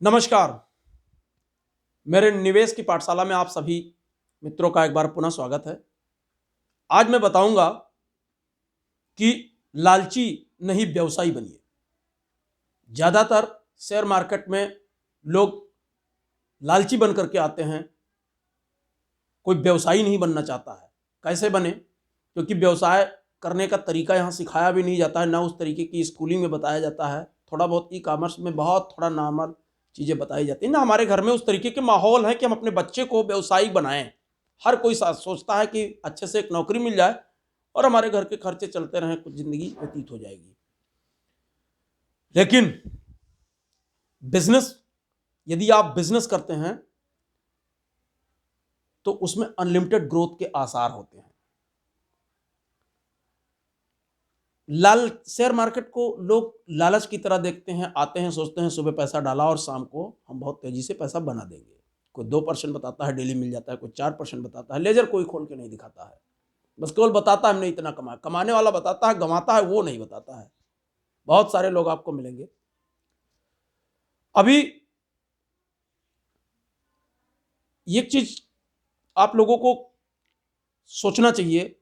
नमस्कार। मेरे निवेश की पाठशाला में आप सभी मित्रों का एक बार पुनः स्वागत है। आज मैं बताऊंगा कि लालची नहीं व्यवसायी बनिए। ज़्यादातर शेयर मार्केट में लोग लालची बन करके आते हैं, कोई व्यवसायी नहीं बनना चाहता है। कैसे बने? क्योंकि व्यवसाय करने का तरीका यहाँ सिखाया भी नहीं जाता है, ना उस तरीके की स्कूलिंग में बताया जाता है। थोड़ा बहुत ई कॉमर्स में बहुत थोड़ा नॉर्मल चीज़ें बताई जाती हैं ना। हमारे घर में उस तरीके के माहौल है कि हम अपने बच्चे को व्यवसायिक बनाएं। हर कोई सोचता है कि अच्छे से एक नौकरी मिल जाए और हमारे घर के खर्चे चलते रहें, कुछ ज़िंदगी व्यतीत हो जाएगी। लेकिन बिजनेस, यदि आप बिजनेस करते हैं तो उसमें अनलिमिटेड ग्रोथ के आसार होते हैं। शेयर मार्केट को लोग लालच की तरह देखते हैं, आते हैं, सोचते हैं सुबह पैसा डाला और शाम को हम बहुत तेजी से पैसा बना देंगे। कोई 2% बताता है डेली मिल जाता है, कोई 4% बताता है। लेजर कोई खोल के नहीं दिखाता है, बस केवल बताता है हमने इतना कमाया। कमाने वाला बताता है, गंवाता है वो नहीं बताता है। बहुत सारे लोग आपको मिलेंगे। अभी ये चीज आप लोगों को सोचना चाहिए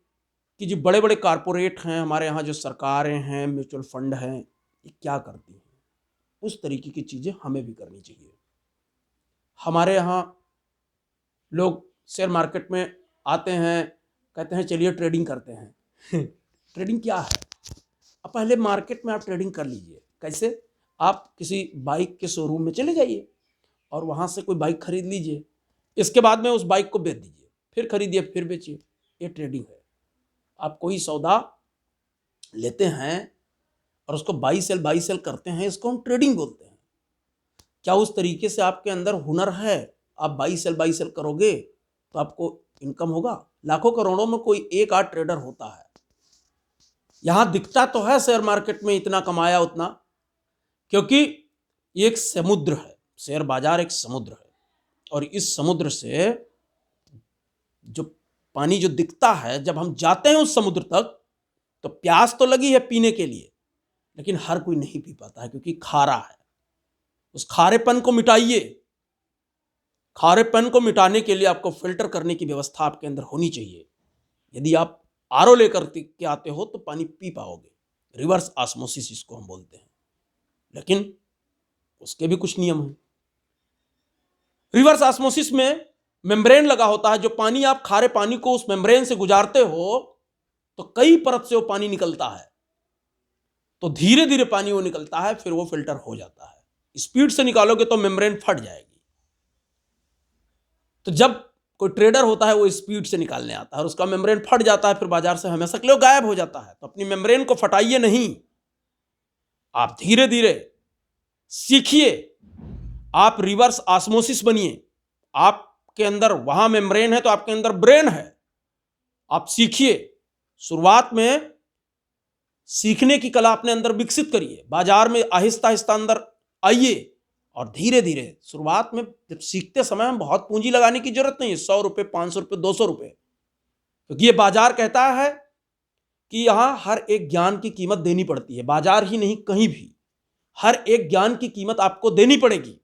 कि जो बड़े बड़े कारपोरेट हैं, हमारे यहाँ जो सरकारें हैं, म्यूचुअल फंड हैं, ये क्या करती हैं। उस तरीके की चीज़ें हमें भी करनी चाहिए। हमारे यहाँ लोग शेयर मार्केट में आते हैं, कहते हैं चलिए ट्रेडिंग करते हैं। ट्रेडिंग क्या है? अब पहले मार्केट में आप ट्रेडिंग कर लीजिए। कैसे? आप किसी बाइक के शोरूम में चले जाइए और वहाँ से कोई बाइक खरीद लीजिए। इसके बाद में उस बाइक को बेच दीजिए, फिर खरीदिए, फिर बेचिए। ये ट्रेडिंग है। आप कोई सौदा लेते हैं और उसको बाई सेल करते हैं, इसको हम ट्रेडिंग बोलते हैं। क्या उस तरीके से आपके अंदर हुनर है? आप बाई सेल करोगे तो आपको इनकम होगा। लाखों करोड़ों में कोई एक आध ट्रेडर होता है। यहां दिखता तो है शेयर मार्केट में इतना कमाया उतना, क्योंकि ये एक समुद्र है। शेयर बाजार एक समुद्र है और इस समुद्र से जो पानी जो दिखता है, जब हम जाते हैं उस समुद्र तक तो प्यास तो लगी है पीने के लिए, लेकिन हर कोई नहीं पी पाता है क्योंकि खारा है। उस खारेपन को मिटाइए। खारेपन को मिटाने के लिए आपको फिल्टर करने की व्यवस्था आपके अंदर होनी चाहिए। यदि आप आरओ लेकर के आते हो तो पानी पी पाओगे। रिवर्स ऑस्मोसिस इसको हम बोलते हैं, लेकिन उसके भी कुछ नियम हैं। रिवर्स ऑस्मोसिस में मेम्ब्रेन लगा होता है। जो पानी आप खारे पानी को उस मेम्ब्रेन से गुजारते हो तो कई परत से वो पानी निकलता है, तो धीरे धीरे पानी वो निकलता है, फिर वो फिल्टर हो जाता है। स्पीड से निकालोगे तो मेम्ब्रेन फट जाएगी। तो जब कोई ट्रेडर होता है वो स्पीड से निकालने आता है और उसका मेम्ब्रेन फट जाता है, फिर बाजार से हमेशा के लिए गायब हो जाता है। तो अपनी मेम्ब्रेन को फटाइए नहीं, आप धीरे धीरे सीखिए। आप रिवर्स ऑस्मोसिस बनिए। आपके अंदर वहां मेम्ब्रेन है तो आपके अंदर ब्रेन है। आप सीखिए। शुरुआत में सीखने की कला अपने अंदर विकसित करिए। बाजार में आहिस्ता आहिस्ता अंदर आइए और धीरे धीरे शुरुआत में जब सीखते समय हम बहुत पूंजी लगाने की जरूरत नहीं है। 100 रुपये, 500 रुपये, 200 रुपये, क्योंकि ये बाजार कहता है कि यहां हर एक ज्ञान की कीमत देनी पड़ती है। बाजार ही नहीं, कहीं भी हर एक ज्ञान की कीमत आपको देनी पड़ेगी।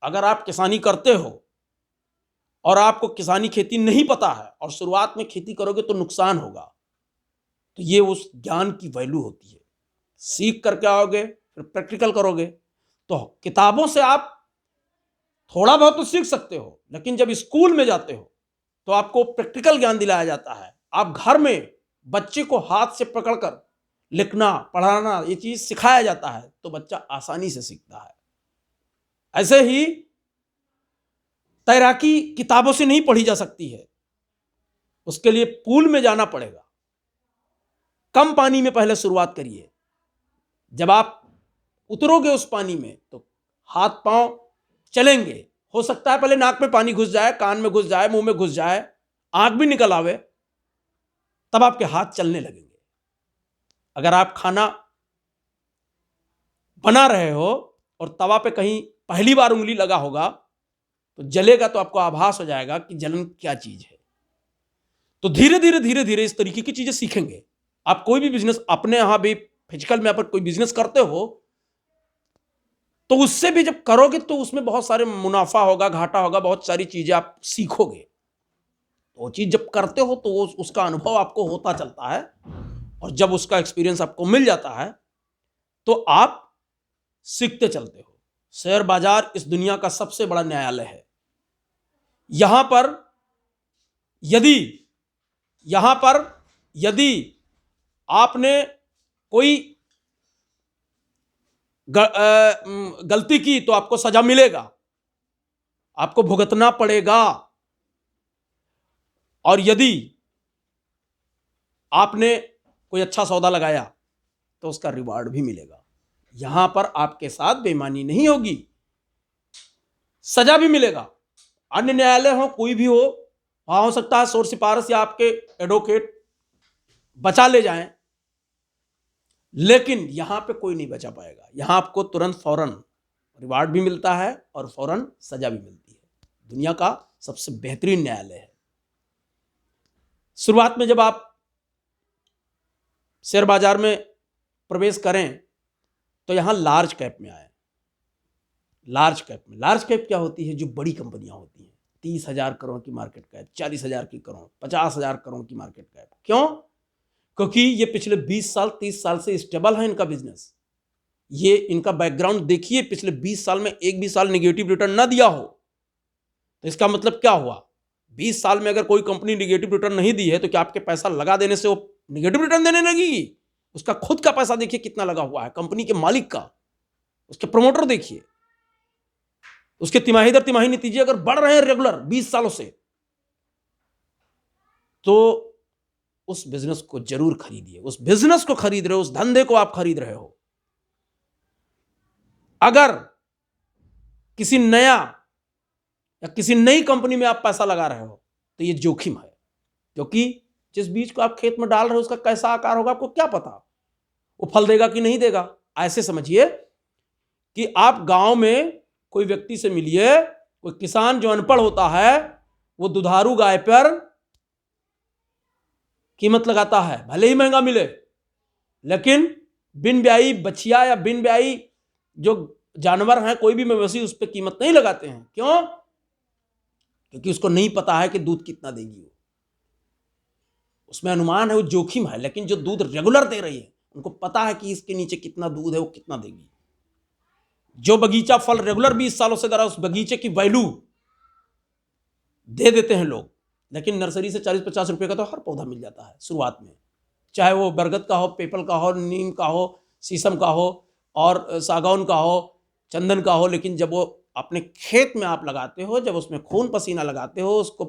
अगर आप किसानी करते हो और आपको किसानी खेती नहीं पता है और शुरुआत में खेती करोगे तो नुकसान होगा। तो ये उस ज्ञान की वैल्यू होती है। सीख करके आओगे, फिर प्रैक्टिकल करोगे। तो किताबों से आप थोड़ा बहुत तो सीख सकते हो, लेकिन जब स्कूल में जाते हो तो आपको प्रैक्टिकल ज्ञान दिलाया जाता है। आप घर में बच्चे को हाथ से पकड़कर लिखना, पढ़ाना, ये चीज सिखाया जाता है तो बच्चा आसानी से सीखता है। ऐसे ही तैराकी किताबों से नहीं पढ़ी जा सकती है, उसके लिए पूल में जाना पड़ेगा। कम पानी में पहले शुरुआत करिए। जब आप उतरोगे उस पानी में तो हाथ पांव चलेंगे। हो सकता है पहले नाक में पानी घुस जाए, कान में घुस जाए, मुंह में घुस जाए, आंख भी निकल आवे, तब आपके हाथ चलने लगेंगे। अगर आप खाना बना रहे हो और तवा पे कहीं पहली बार उंगली लगा होगा तो जलेगा, तो आपको आभास हो जाएगा कि जलन क्या चीज है। तो धीरे धीरे धीरे धीरे इस तरीके की चीजें सीखेंगे। आप कोई भी बिजनेस अपने यहां भी फिजिकल में पर कोई बिजनेस करते हो तो उससे भी जब करोगे तो उसमें बहुत सारे मुनाफा होगा, घाटा होगा, बहुत सारी चीजें आप सीखोगे। तो वो चीज जब करते हो तो उसका अनुभव आपको होता चलता है, और जब उसका एक्सपीरियंस आपको मिल जाता है तो आप सीखते चलते हो। शेयर बाजार इस दुनिया का सबसे बड़ा न्यायालय है। यहां पर यदि यदि आपने कोई गलती की तो आपको सजा मिलेगा, आपको भुगतना पड़ेगा। और यदि आपने कोई अच्छा सौदा लगाया तो उसका रिवार्ड भी मिलेगा। यहां पर आपके साथ बेईमानी नहीं होगी, सजा भी मिलेगा। अन्य न्यायालय हो, कोई भी हो, वहां हो सकता है शोर सिफारिश या आपके एडवोकेट बचा ले जाएं, लेकिन यहां पे कोई नहीं बचा पाएगा। यहां आपको तुरंत फौरन रिवार्ड भी मिलता है और फौरन सजा भी मिलती है। दुनिया का सबसे बेहतरीन न्यायालय है। शुरुआत में जब आप शेयर बाजार में प्रवेश करें तो यहां लार्ज कैप में आए। लार्ज कैप क्या होती है? जो बड़ी कंपनियां होती हैं, 30,000 करोड़ की मार्केट कैप, 40,000 की करोड़, 50,000 करोड़ की मार्केट कैप। क्यों? क्योंकि ये पिछले 20 साल 30 साल से स्टेबल है इनका बिजनेस। ये इनका बैकग्राउंड देखिए, पिछले 20 साल में एक भी साल निगेटिव रिटर्न ना दिया हो। तो इसका मतलब क्या हुआ? 20 साल में अगर कोई कंपनी निगेटिव रिटर्न नहीं दी है तो क्या आपके पैसा लगा देने से वो निगेटिव रिटर्न देने लगेगी? उसका खुद का पैसा देखिए कितना लगा हुआ है, कंपनी के मालिक का, उसके प्रमोटर देखिए, उसके तिमाही दर तिमाही नतीजे अगर बढ़ रहे हैं रेगुलर 20 सालों से, तो उस बिजनेस को जरूर खरीदिए। उस बिजनेस को खरीद रहे हो, उस धंधे को आप खरीद रहे हो। अगर किसी नया या किसी नई कंपनी में आप पैसा लगा रहे हो तो यह जोखिम है, क्योंकि जिस बीज को आप खेत में डाल रहे हो उसका कैसा आकार होगा आपको क्या पता, वो फल देगा कि नहीं देगा। ऐसे समझिए कि आप गांव में कोई व्यक्ति से मिलिए, कोई किसान जो अनपढ़ होता है वो दुधारू गाय पर कीमत लगाता है, भले ही महंगा मिले, लेकिन बिन ब्याई बछिया या बिन ब्याई जो जानवर हैं, कोई भी मवेशी, उस पर कीमत नहीं लगाते हैं। क्यों? क्योंकि उसको नहीं पता है कि दूध कितना देगी। वो उसमें अनुमान है, वो जोखिम है। लेकिन जो दूध रेगुलर दे रही है उनको पता है कि इसके नीचे कितना दूध है, वो कितना देगी। जो बगीचा फल रेगुलर 20 सालों से दे रहा है, उस बगीचे की वैल्यू दे देते हैं लोग। लेकिन नर्सरी से 40-50 रुपए का तो हर पौधा मिल जाता है शुरुआत में, चाहे वो बरगद का हो, पीपल का हो, नीम का हो, शीशम का हो, और सागौन का हो, चंदन का हो। लेकिन जब वो अपने खेत में आप लगाते हो, जब उसमें खून पसीना लगाते हो, उसको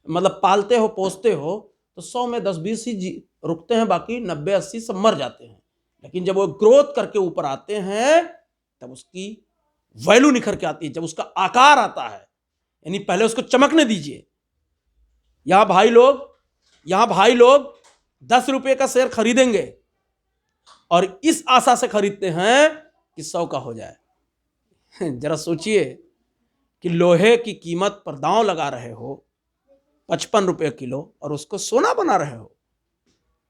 मतलब पालते हो, पोसते हो, तो 100 में 10-20 ही रुकते हैं, बाकी 90-80 सब मर जाते हैं। लेकिन जब वो ग्रोथ करके ऊपर आते हैं तब उसकी वैल्यू निखर के आती है, जब उसका आकार आता है। यानी पहले उसको चमकने दीजिए। यहां भाई लोग 10 रुपए का शेयर खरीदेंगे और इस आशा से खरीदते हैं कि 100 का हो जाए। जरा सोचिए कि लोहे की कीमत पर दांव लगा रहे हो 55 रुपए किलो, और उसको सोना बना रहे हो।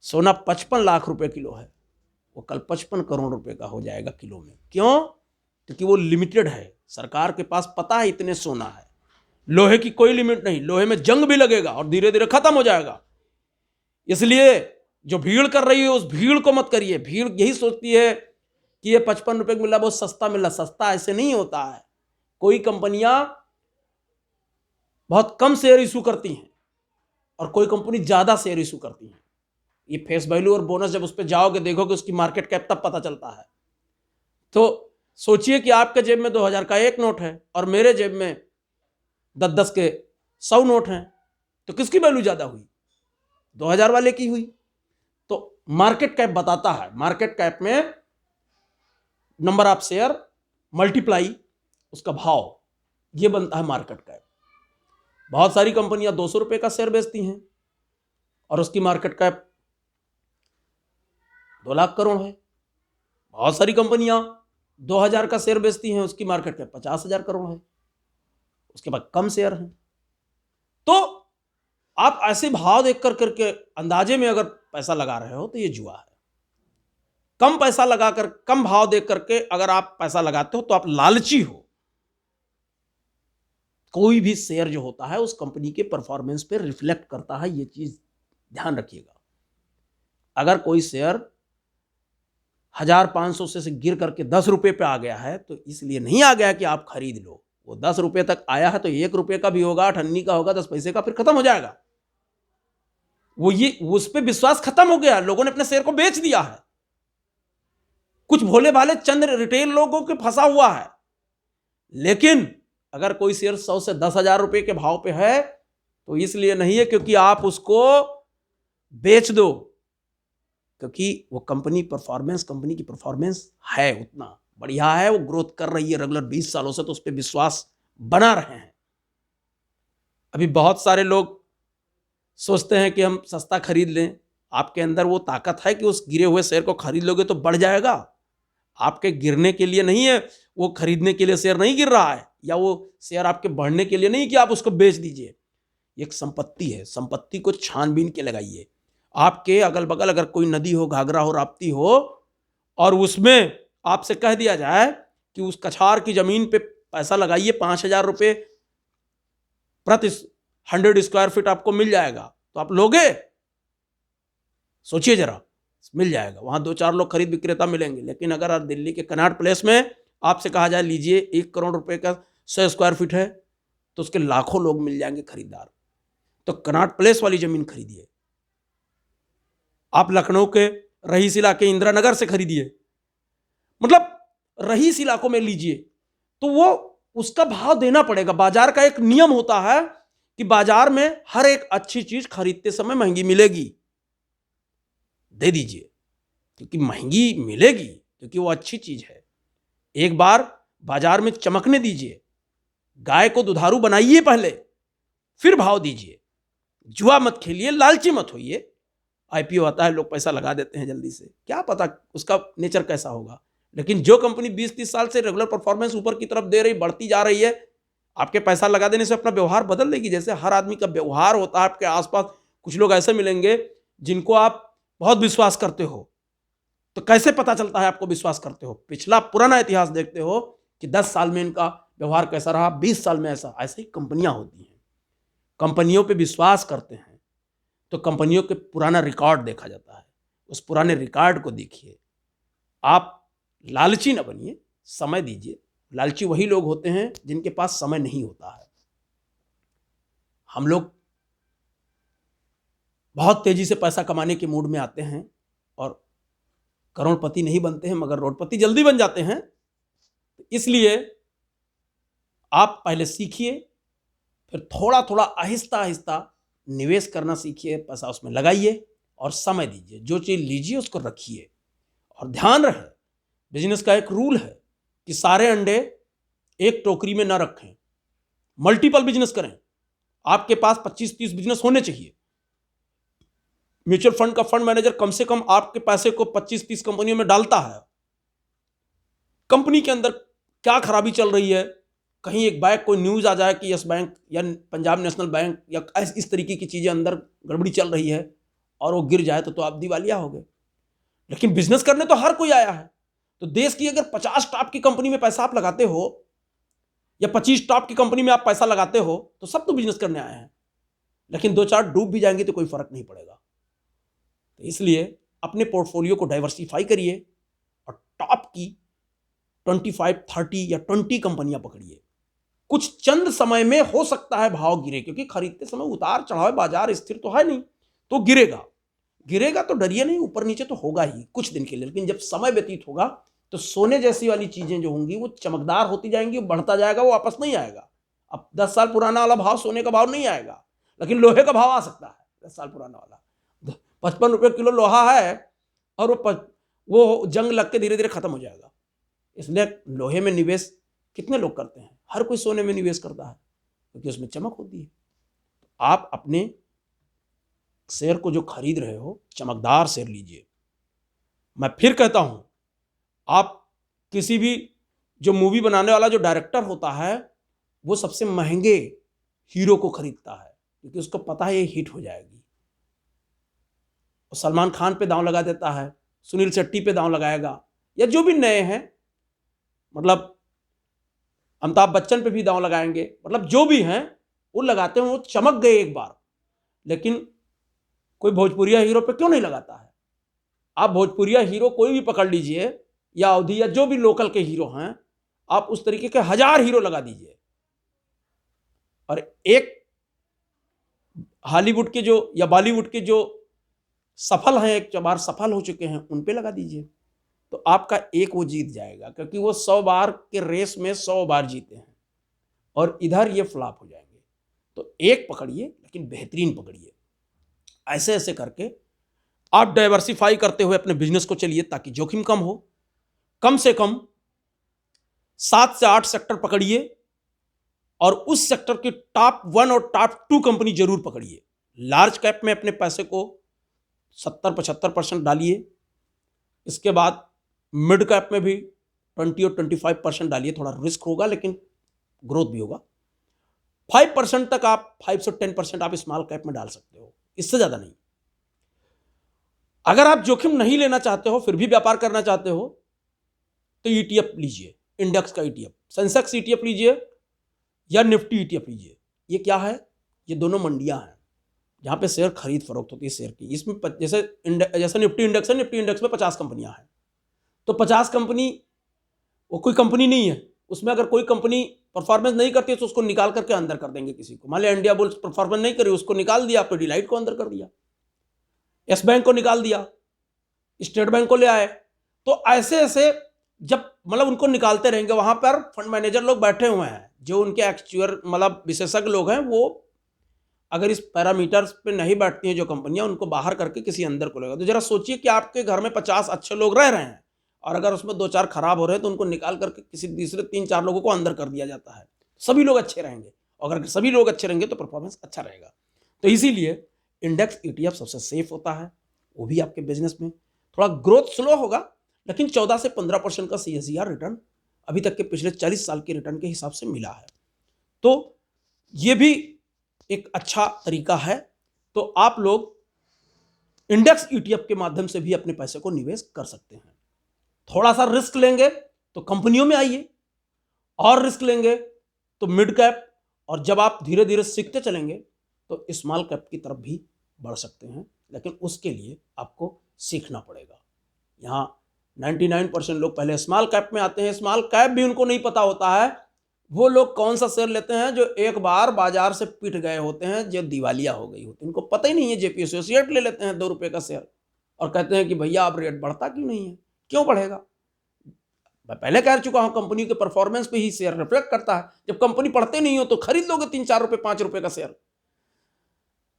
सोना 55 लाख रुपए किलो है, वो कल 55 करोड़ रुपए का हो जाएगा किलो में। क्यों? क्योंकि वो लिमिटेड है। सरकार के पास पता है इतने सोना है। लोहे की कोई लिमिट नहीं, लोहे में जंग भी लगेगा और धीरे धीरे खत्म हो जाएगा। इसलिए जो भीड़ कर रही है उस भीड़ को मत करिए। भीड़ यही सोचती है कि ये 55 रुपए मिला, बहुत सस्ता मिला। सस्ता ऐसे नहीं होता है। कोई कंपनियां बहुत कम शेयर इशू करती हैं और कोई कंपनी ज्यादा शेयर इशू करती है। ये फेस वैल्यू और बोनस जब उस पर जाओगे, देखोगे उसकी मार्केट कैप, तब पता चलता है। तो सोचिए कि आपके जेब में 2000 का एक नोट है और मेरे जेब में 10-10 के 100 नोट हैं, तो किसकी वैल्यू ज्यादा हुई? 2000 वाले की हुई। तो मार्केट कैप बताता है। मार्केट कैप में नंबर ऑफ शेयर मल्टीप्लाई उसका भाव, ये बनता है मार्केट कैप। बहुत सारी कंपनियां 200 रुपए का शेयर बेचती हैं और उसकी मार्केट कैप 2 लाख करोड़ है। बहुत सारी कंपनियां 2000 का शेयर बेचती हैं, उसकी मार्केट कैप 50,000 करोड़ है। उसके बाद कम शेयर हैं। तो आप ऐसे भाव देख करके अंदाजे में अगर पैसा लगा रहे हो तो ये जुआ है। कम पैसा लगाकर, कम भाव दे करके अगर आप पैसा लगाते हो तो आप लालची हो। कोई भी शेयर जो होता है उस कंपनी के परफॉर्मेंस पे रिफ्लेक्ट करता है, ये चीज ध्यान रखिएगा। अगर कोई शेयर 1500 से गिर करके 10 रुपए पे आ गया है तो इसलिए नहीं आ गया कि आप खरीद लो। वो 10 रुपए तक आया है तो 1 रुपए का भी होगा, 8 अन्नी का होगा, 10 पैसे का, फिर खत्म हो जाएगा। वो ये उस पर विश्वास खत्म हो गया, लोगों ने अपने शेयर को बेच दिया है। कुछ भोले भाले चंद रिटेल लोगों के फंसा हुआ है। लेकिन अगर कोई शेयर 100 से 10,000 रुपए के भाव पे है तो इसलिए नहीं है क्योंकि आप उसको बेच दो, क्योंकि वो कंपनी की परफॉर्मेंस है उतना बढ़िया है, वो ग्रोथ कर रही है रेगुलर 20 सालों से, तो उस पर विश्वास बना रहे हैं। अभी बहुत सारे लोग सोचते हैं कि हम सस्ता खरीद लें। आपके अंदर वो ताकत है कि उस गिरे हुए शेयर को खरीद लोगे तो बढ़ जाएगा। आपके गिरने के लिए नहीं है, वो खरीदने के लिए शेयर नहीं गिर रहा है, या वो शेयर आपके बढ़ने के लिए नहीं कि आप उसको बेच दीजिए। एक संपत्ति है, संपत्ति को छानबीन के लगाइए। आपके अगल बगल अगर कोई नदी हो, घाघरा हो, राप्ती हो, और उसमें आपसे कह दिया जाए कि उस कछार की जमीन पे पैसा लगाइए, 5,000 रुपये प्रति 100 स्क्वायर फीट आपको मिल जाएगा, तो आप लोगे? सोचिए जरा, मिल जाएगा। वहां 2-4 लोग खरीद विक्रेता मिलेंगे। लेकिन अगर दिल्ली के कनॉट प्लेस में आपसे कहा जाए लीजिए 1 करोड़ रुपए का 100 स्क्वायर फीट है, तो उसके लाखों लोग मिल जाएंगे खरीदार। तो कनॉट प्लेस वाली जमीन खरीदिए। आप लखनऊ के रईस इलाके इंदिरा नगर से खरीदिए, मतलब रईस इलाकों में लीजिए, तो वो उसका भाव देना पड़ेगा। बाजार का एक नियम होता है कि बाजार में हर एक अच्छी चीज खरीदते समय महंगी मिलेगी, दे दीजिए, क्योंकि महंगी मिलेगी क्योंकि वो अच्छी चीज है। एक बार बाजार में चमकने दीजिए, गाय को दुधारू बनाइए पहले, फिर भाव दीजिए। जुआ मत खेलिए, लालची मत होइए। आईपीओ आता है, लोग पैसा लगा देते हैं जल्दी से, क्या पता उसका नेचर कैसा होगा। लेकिन जो कंपनी 20-30 साल से रेगुलर परफॉर्मेंस ऊपर की तरफ दे रही, बढ़ती जा रही है, आपके पैसा लगा देने से अपना व्यवहार बदल देगी। जैसे हर आदमी का व्यवहार होता है, आपके आसपास कुछ लोग ऐसे मिलेंगे जिनको आप बहुत विश्वास करते हो, तो कैसे पता चलता है आपको विश्वास करते हो? पिछला पुराना इतिहास देखते हो कि 10 साल में इनका व्यवहार कैसा रहा, 20 साल में ऐसा। ऐसे ही कंपनियां होती हैं, कंपनियों पे विश्वास करते हैं तो कंपनियों के पुराना रिकॉर्ड देखा जाता है, उस पुराने रिकॉर्ड को देखिए। आप लालची न बनिए, समय दीजिए। लालची वही लोग होते हैं जिनके पास समय नहीं होता है। हम लोग बहुत तेजी से पैसा कमाने के मूड में आते हैं और करोड़पति नहीं बनते हैं, मगर रोडपति जल्दी बन जाते हैं। इसलिए आप पहले सीखिए, फिर थोड़ा थोड़ा आहिस्ता आहिस्ता निवेश करना सीखिए, पैसा उसमें लगाइए और समय दीजिए। जो चीज़ लीजिए उसको रखिए। और ध्यान रहे, बिजनेस का एक रूल है कि सारे अंडे एक टोकरी में ना रखें, मल्टीपल बिजनेस करें। आपके पास 25-30 बिजनेस होने चाहिए। म्यूचुअल फंड का फंड मैनेजर कम से कम आपके पैसे को 25-30 कंपनियों में डालता है। कंपनी के अंदर क्या खराबी चल रही है, कहीं एक बैग कोई न्यूज आ जाए कि यस बैंक या पंजाब नेशनल बैंक या इस तरीके की चीजें अंदर गड़बड़ी चल रही है और वो गिर जाए तो आप दिवालिया हो गए। लेकिन बिजनेस करने तो हर कोई आया है। तो देश की अगर 50 टॉप की कंपनी में पैसा आप लगाते हो या 25 टॉप की कंपनी में आप पैसा लगाते हो तो सब तो बिजनेस करने आए हैं। लेकिन 2-4 डूब भी जाएंगे तो कोई फर्क नहीं पड़ेगा। तो इसलिए अपने पोर्टफोलियो को डाइवर्सिफाई करिए और टॉप की 25, 30 या 20 कंपनियां पकड़िए। कुछ चंद समय में हो सकता है भाव गिरे, क्योंकि खरीदते समय उतार चढ़ाव, बाजार स्थिर तो है नहीं, तो गिरेगा। गिरेगा तो डरिए नहीं, ऊपर नीचे तो होगा ही कुछ दिन के लिए। लेकिन जब समय व्यतीत होगा तो सोने जैसी वाली चीजें जो होंगी वो चमकदार होती जाएंगी, बढ़ता जाएगा, वो वापस नहीं आएगा। अब 10 साल पुराना वाला भाव सोने का भाव नहीं आएगा, लेकिन लोहे का भाव आ सकता है। 10 साल पुराना वाला 55 रुपये किलो लोहा है और वो जंग लग के धीरे धीरे खत्म हो जाएगा। इसलिए लोहे में निवेश कितने लोग करते हैं? हर कोई सोने में निवेश करता है क्योंकि उसमें चमक होती है। आप अपने शेयर को जो खरीद रहे हो, चमकदार शेयर लीजिए। मैं फिर कहता हूं, आप किसी भी जो मूवी बनाने वाला जो डायरेक्टर होता है वो सबसे महंगे हीरो को खरीदता है क्योंकि उसको पता है ये हिट हो जाएगी। वो सलमान खान पे दांव लगा देता है, सुनील शेट्टी पे दांव लगाएगा, या जो भी नए हैं, मतलब अमिताभ बच्चन पे भी दांव लगाएंगे, मतलब जो भी हैं वो लगाते हैं, वो चमक गए एक बार। लेकिन कोई भोजपुरिया हीरो पे क्यों नहीं लगाता है? आप भोजपुरिया हीरो कोई भी पकड़ लीजिए, या अवधि, या जो भी लोकल के हीरो हैं, आप उस तरीके के 1000 हीरो लगा दीजिए, और एक हॉलीवुड के जो या बॉलीवुड के जो सफल हैं, एक बार सफल हो चुके हैं, उन पे लगा दीजिए, तो आपका एक वो जीत जाएगा, क्योंकि वो 100 बार के रेस में 100 बार जीते हैं, और इधर ये फ्लॉप हो जाएंगे। तो एक पकड़िए, लेकिन बेहतरीन पकड़िए। ऐसे ऐसे करके आप डाइवर्सिफाई करते हुए अपने बिजनेस को चलिए, ताकि जोखिम कम हो। कम से कम 7 से 8 सेक्टर पकड़िए, और उस सेक्टर की टॉप 1 और टॉप 2 कंपनी जरूर पकड़िए। लार्ज कैप में अपने पैसे को 70-75% डालिए। इसके बाद मिड कैप में भी 20 और 25% डालिए। थोड़ा रिस्क होगा, लेकिन ग्रोथ भी होगा। 5% तक आप 5 से 10% आप स्मॉल कैप में डाल सकते हो, इससे ज्यादा नहीं। अगर आप जोखिम नहीं लेना चाहते हो, फिर भी व्यापार करना चाहते हो, तो ईटीएफ लीजिए, इंडेक्स का ईटीएफ, सेंसेक्स ईटीएफ लीजिए या निफ्टी ईटीएफ लीजिए। ये क्या है? ये दोनों मंडियां हैं जहां पे शेयर खरीद फरोख्त होती है शेयर की। इसमें जैसे निफ्टी इंडेक्स है, निफ्टी इंडेक्स में 50 कंपनियां हैं, तो 50 कंपनी वो कोई कंपनी नहीं है। उसमें अगर कोई कंपनी परफॉर्मेंस नहीं करती है तो उसको निकाल करके अंदर कर देंगे किसी को। मान लिया इंडिया बुल्स परफॉर्मेंस नहीं करी, उसको निकाल दिया, तो डिलाइट को अंदर कर दिया, यस बैंक को निकाल दिया, स्टेट बैंक को ले आए। तो ऐसे ऐसे जब मतलब उनको निकालते रहेंगे, वहां पर फंड मैनेजर लोग बैठे हुए हैं जो उनके एक्चुअल मतलब विशेषज्ञ लोग हैं, वो अगर इस पैरामीटर्स पे नहीं बैठती हैं जो कंपनियां, उनको बाहर करके किसी अंदर को लेगा। तो जरा सोचिए कि आपके घर में 50 अच्छे लोग रह रहे हैं, और अगर उसमें 2-4 खराब हो रहे हैं, तो उनको निकाल करके किसी तीसरे 3-4 लोगों को अंदर कर दिया जाता है। सभी लोग अच्छे रहेंगे, और अगर सभी लोग अच्छे रहेंगे तो परफॉर्मेंस अच्छा रहेगा। तो इसीलिए इंडेक्स ईटीएफ सबसे सेफ होता है। वो भी आपके बिजनेस में थोड़ा ग्रोथ स्लो होगा, लेकिन 14 से 15% का सीएसईआर रिटर्न अभी तक के पिछले 40 साल के रिटर्न के हिसाब से मिला है। तो ये भी एक अच्छा तरीका है। तो आप लोग इंडेक्स ईटीएफ के माध्यम से भी अपने पैसे को निवेश कर सकते हैं। थोड़ा सा रिस्क लेंगे तो कंपनियों में आइए, और रिस्क लेंगे तो मिड कैप, और जब आप धीरे धीरे सीखते चलेंगे तो स्मॉल कैप की तरफ भी बढ़ सकते हैं। लेकिन उसके लिए आपको सीखना पड़ेगा। यहाँ 99% लोग पहले स्मॉल कैप में आते हैं, स्मॉल कैप भी उनको नहीं पता होता है। वो लोग कौन सा शेयर लेते हैं जो एक बार बाजार से पिट गए होते हैं, जो दिवालिया हो गई होती है, उनको पता ही नहीं है। जेपी एसोसिएट ले लेते हैं 2 रुपए का शेयर, और कहते हैं कि भैया आप रेट बढ़ता क्यों नहीं है? क्यों बढ़ेगा? मैं पहले कह चुका हूं, कंपनी के परफॉर्मेंस पे ही शेयर रिफ्लेक्ट करता है। जब कंपनी पढ़ते नहीं हो तो खरीद लोगे 3-4 रुपए 5 रुपए का शेयर।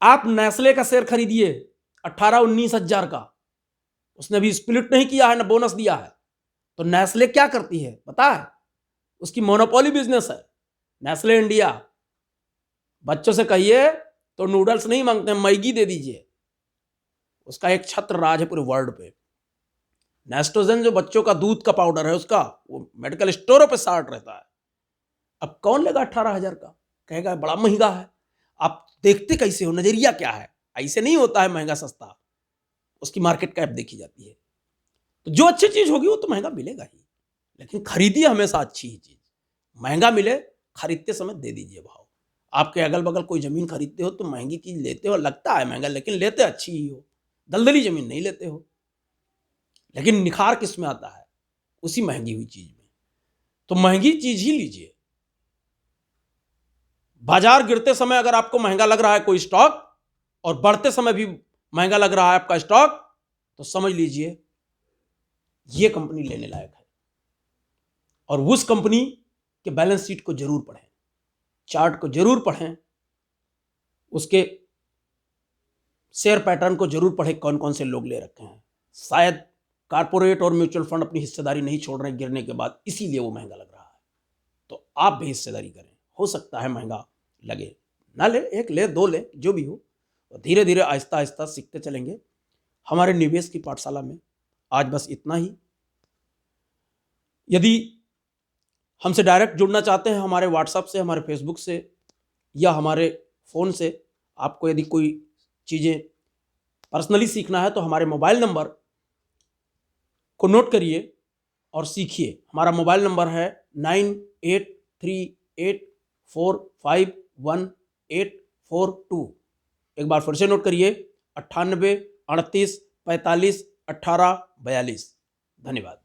आप नेस्ले का शेयर खरीदिए 18-19 हजार का, उसने अभी स्प्लिट नहीं किया है, ना बोनस दिया है। तो नेस्ले क्या करती है पता है? उसकी मोनोपोली बिजनेस है नेस्ले इंडिया। बच्चों से कहिए तो नूडल्स नहीं मांगते हैं, मैगी दे दीजिए। उसका एक छत्र राज है पूरे वर्ल्ड पे। नेस्टोजन जो बच्चों का दूध का पाउडर है, उसका वो मेडिकल स्टोरों पे साठ रहता है। अब कौन लेगा 18,000 का? कहेगा बड़ा महंगा है। आप देखते कैसे हो? नजरिया क्या है? ऐसे नहीं होता है महंगा सस्ता, उसकी मार्केट कैप देखी जाती है। तो जो अच्छी चीज होगी वो तो महंगा मिलेगा ही, लेकिन खरीदिए हमेशा अच्छी ही चीज। महंगा मिले, खरीदते समय दे दीजिए भाव। आपके अगल बगल कोई जमीन खरीदते हो तो महंगी चीज लेते हो, लगता है महंगा, लेकिन लेते अच्छी ही हो। दलदली जमीन नहीं लेते हो। लेकिन निखार किस में आता है? उसी महंगी हुई चीज में। तो महंगी चीज ही लीजिए। बाजार गिरते समय अगर आपको महंगा लग रहा है कोई स्टॉक, और बढ़ते समय भी महंगा लग रहा है आपका स्टॉक, तो समझ लीजिए यह कंपनी लेने लायक है। और उस कंपनी के बैलेंस शीट को जरूर पढ़ें, चार्ट को जरूर पढ़ें, उसके शेयर पैटर्न को जरूर पढ़ें, कौन कौन से लोग ले रखे हैं। शायद कारपोरेट और म्यूचुअल फंड अपनी हिस्सेदारी नहीं छोड़ रहे गिरने के बाद, इसीलिए वो महंगा लग रहा है। तो आप भी हिस्सेदारी करें। हो सकता है महंगा लगे, ना ले, 1 ले 2 ले, जो भी हो, और धीरे धीरे आहिस्ता आहिस्ता सीखते चलेंगे। हमारे निवेश की पाठशाला में आज बस इतना ही। यदि हमसे डायरेक्ट जुड़ना चाहते हैं, हमारे व्हाट्सएप से, हमारे फेसबुक से, या हमारे फ़ोन से, आपको यदि कोई चीज़ें पर्सनली सीखना है, तो हमारे मोबाइल नंबर को नोट करिए और सीखिए। हमारा मोबाइल नंबर है 9838451842। एक बार फिर से नोट करिए, 98 38 45 18 42। धन्यवाद।